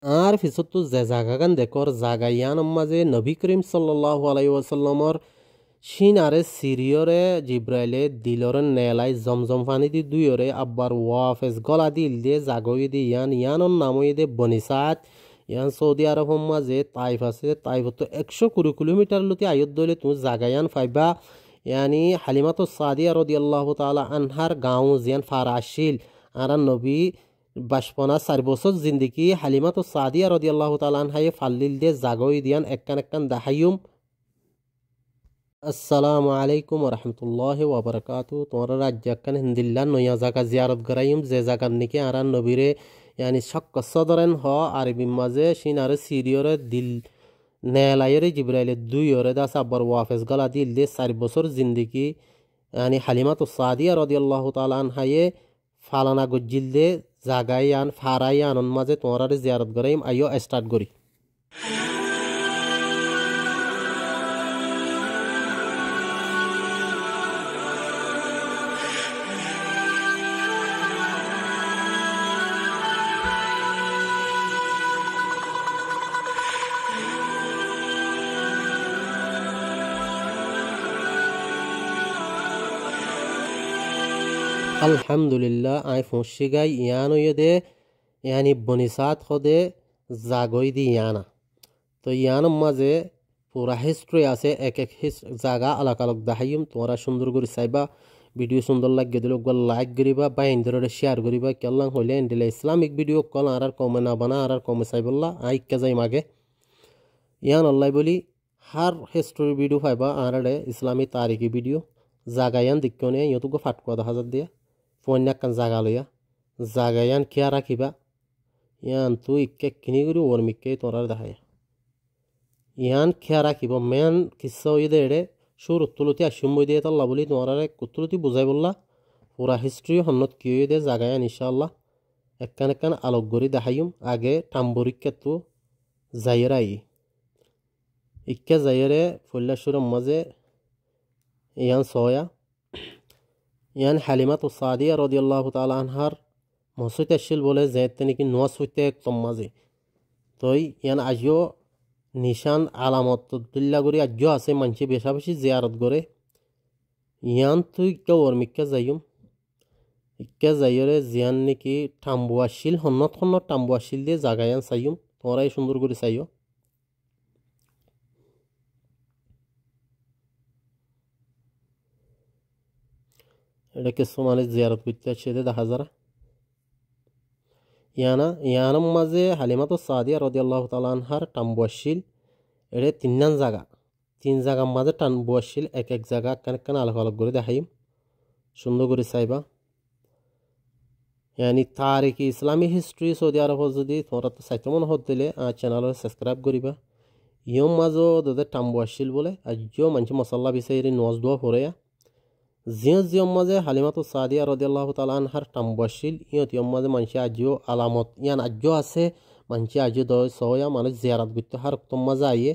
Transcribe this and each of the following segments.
আর পিছত যে জাগাগান দেখর জাগাইয়ান মাঝে নবী করিম সাল্লাল্লাহু আলাইহি ওয়াসাল্লামর শিন আরে সিরিয়রে জিব্রাইলে দিলরে নেলাই জমজম পানি দি দুইরে আব্বার ওয়াফেস গলা দিল দে জাগই দি ইয়ানর নামই দে বনিসাত ইয়ান সৌদি আরব মাঝে তাইফ আছে তাইফ তো 100 কিলোমিটার লতি আয়ত দলে তুমি জাগায়ান ফাইবা ইয়ানি হালিমাতু সাদিয়া রাদিয়াল্লাহু তাআলা আনহার গাঁও জিয়ান ফারাশিল আর নবী 52 বছর জিন্দিগি হালিমাতু সাদিয়া রাদিয়াল্লাহু তাআলা আনহায়ে ফাল্লিল দে জাগই দিয়ান একখান দাহাইয়ুম। আসসালামু আলাইকুম রহমতুল্লাহি ওয়াবারাকাতু। তোমরা রাজ্যাকান হিন্দিল্লান নয়া জায়গা জিয়ারত করাইম যে জায়গার নাকি আর নবীরে ইয়ানি শক্ক সদরেন হ আরবি মাঝে সিনারে সিরিয়রে দিল নেলাইরে জিব্রাইলে দুইরে দাস আব্বার ওয়াফেস গলা দিল দে 4 বছর জিন্দিগি ইয়ানি হালিমাতু সাদিয়া রাদিয়াল্লাহু তাআলা আনহায়ে ফালানা গজ্জিল দে জাগায়ান ফারায়ান মাঝে তোমরা জিয়ারত করাইম। আইও স্টার্ট করি। আলহামদুলিল্লাহ আই ফুঁসিগাই ইয়ানো ইয়ে ইয়ানি বনিসাত খদে জাগই দি ইয়ানা তো ইয়ানোর মাঝে পুরা হিস্ট্রি আছে এক জায়গা আলাক আলাক দেখাইম তোমরা সুন্দর করে চাইবা। ভিডিও সুন্দর লাগে দিলে লাইক করিবা বা ইন্টারনেটে শেয়ার করিবা কেলাং হইলে ইন্ডিলে ইসলামিক ভিডিও কল আর কমে না বানা আর কমে চাইবল্লা আইকা যাই মাগে ইয়ান আল্লাহ বলি হার হিস্ট্রি ভিডিও পাইবা আর ইসলামী তারিখি ভিডিও জাগায়ান দিকনে ইয়তুকে ফাটকুয়া 10,000 দিয়া ফোনাকান জাগা লইয়া জাগায়ান কিয়া রাখিবা ইয়ান তুই ইকে কিনি করি ওর মিকে তোরার দেখায় ইয়ান খেয়া রাখিব মেন কিসা হয়ে দে সুর উত্তলতি আসুম বই দিয়ে তাল্লা বলি তোমার উত্তলতি বুঝাই বললা পুরা হিস্ট্রি হন্নত কি হয়ে দে জাগায়ান ইনশাআল্লাহ একখান আলোক গড়ি দেখাইম। আগে টাম্বরিকা তো যাইয়ের আই ইকে যাইয়েরে ফল্লা সুরের মাঝে ইয়ান সয়া ইয়ান হালিমাতু সাদিয়া রাদিয়াল্লাহু তাআলা আনহার মসজিদ আসিল বলে যে নাকি নোয়াজ হইতে একদম মাঝে তই ইয়ান আজিও নিশান আলামত দুল্লা করে আজিও আছে মানুষে বেশা বেশি জিয়ারত করে ইয়ান তুই কেউ ওরমিকা যাইম ইকা যাইরে জিয়ান নাকি টাম্বুয়াশিল হন্নত টাম্বুয়াশিল দিয়ে জাগায়ান চাইম তোমরাই সুন্দর করে চাইও। এটা কিছু মানে জিয়ারত করতে আসছে দেখা যারা ইয়ানার মাঝে হালিমাতু সাদিয়া রাদিয়াল্লাহু তাআলা আনহার টাম্বুয়াশিল এটা তিন জায়গার মাঝে টাম্বুয়াশিল এক জায়গা কান আলাদা আলাদা করে দেখাইম সুন্দর করে চাইবা। ইয়ানি তারিখি ইসলামী হিস্ট্রি সৌদি আরব যদি তোমরা তো চাইতে মনে হত দিলে চ্যানেল সাবস্ক্রাইব করিবা। ইয়ম মাঝো দাদা টাম্বুয়াশিল বলে আজিও মানুষ মশলা বিচারি নজ দোয়া পড়ে জিয়ম মাঝে হালিমাতু সাদিয়া রাদিয়াল্লাহু তাআলা আনহার টাম্বুয়াশিল ইয়ম মাঝে মানুষ আজিও আলামত ইয়ান আজিও আছে মানুষ আজিও দয় সয়া মানুষ জিয়ারত করতে হার তোম মাঝে আইয়ে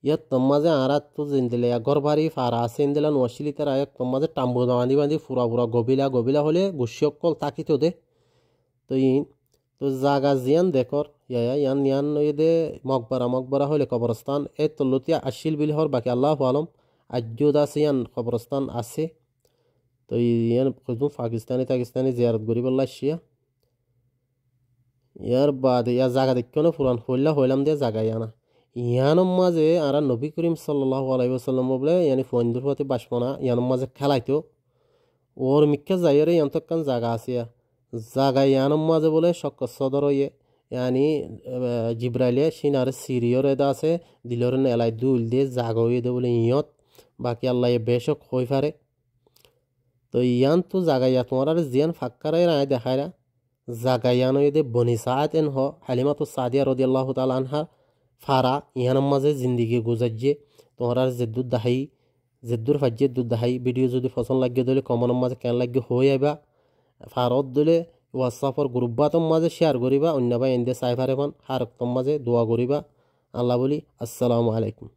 ইয়াত তোম মাঝে আরাত তো জিন্দিলে ঘর বাড়ি ফারা আছে ইন্দিলা নোয়াশিলি তার আয় তোম মাঝে টাম্বু বাঁধি পুরা গবিলা হলে গুসিয়কল তাকিতে দে তো জাগা জিয়ান দেখর ইয়ান দে মকবরা হলে কবরস্থান এ তল্লতিয়া আসিল বিল হর বাকি আল্লাহ আলম আজিও আছে ইয়ান কবরস্থান আছে তো ইয়ান পাকিস্তানি জিয়ারত করি বললা শিয়া ইয়ার বাদ ইয়া জাগা দেখো পুরান হইলাম দিয়ে জাগা ইয়ানা ইয়ানোর মাঝে আর নবী করিম সাল্লাল্লাহু আলাইহি ওয়াসাল্লাম বলে ইয়ানি ফন্দুর হতে বাসপনা ইয়ানোর মাঝে খেলাইতো ওর মিক্কা যাইরে ইয়ান তকান জাগা আছে জাগা ইয়ানোর মাঝে বলে শক্ক সদর হয়ে ইয়ানি জিব্রাইলে সিনার সিরিয়র এদা আছে দিলর এলাই দুল দিয়ে জাগা হয়ে দে বলে ইয়ত বাকি আল্লাহ বেশক হই পারে তো ইয়ান তো জাগা ইয়া তোমার জিয়ান ফাক্কারাই রায় দেখায় জাগা ইয়ান হয়ে দে বনিসাত এন হ হালিমাতু সাদিয়া রাদিয়াল্লাহু তাআলা আনহা ফারা ইয়ানোর মাঝে জিন্দিগি গুজারিয়ে তোমার জেদ্দুর ফাজ্যে দুধ দাহাই ভিডিও যদি পছন্দ লাগিয়ে দিলে কমনের মাঝে কেন লাগিয়ে হয়ে যাবা ফারত দিলে হোয়াটসঅ্যাপর গ্রুপবাতর মাঝে শেয়ার করিবা অন্য ভাই এনদে চাই পারেবান হার মাঝে দোয়া করিবা আল্লাহ বলি আসসালামু আলাইকুম।